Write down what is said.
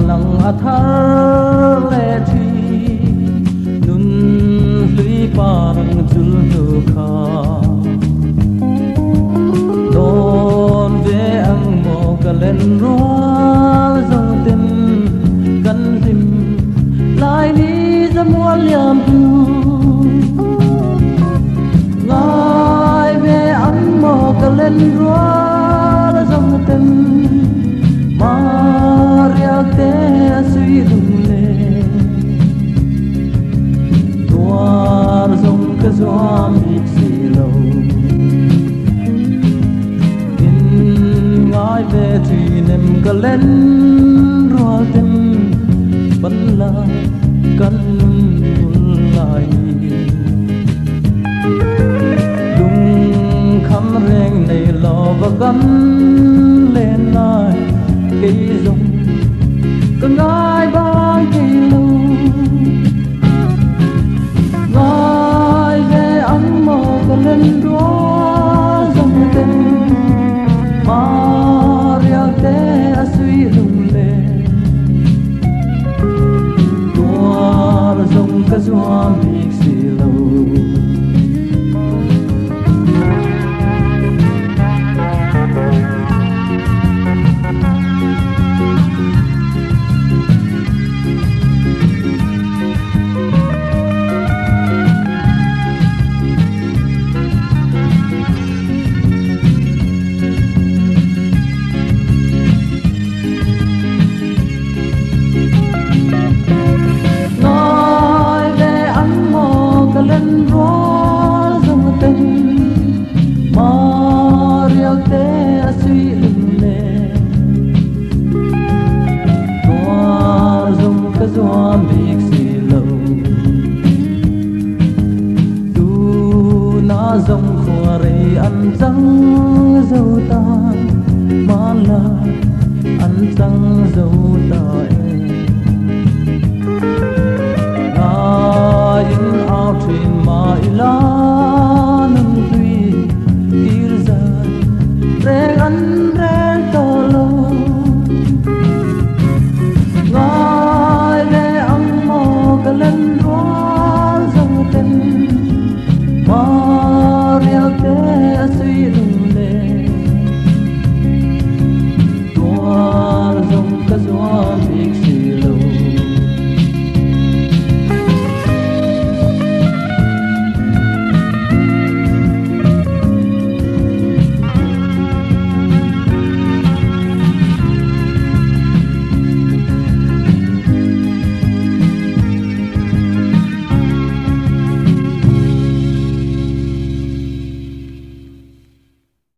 nang athar le thi nun hlui parang chul tu kha don ve ang mo kalen rual zong tim kan tim lai ni zamual yam tu ngai ve ang mo kalen rual zong tim Maria te asui lung le Tuar zong ka zoam bik si lo In ngai ve tui nem ka len rual tem Ban la kan nun lai Lung kham reng nei lo va gan lên lai cây rồng có ngài ban cây lâu ngài về ánh màu có lên đó dòng tên Maria te suy lung lệ tua rồng cả zoam bik si lâu Zoam bik si lo tu na zong khore an chang dâu ta man la an chang dâu ta na in out in ma ila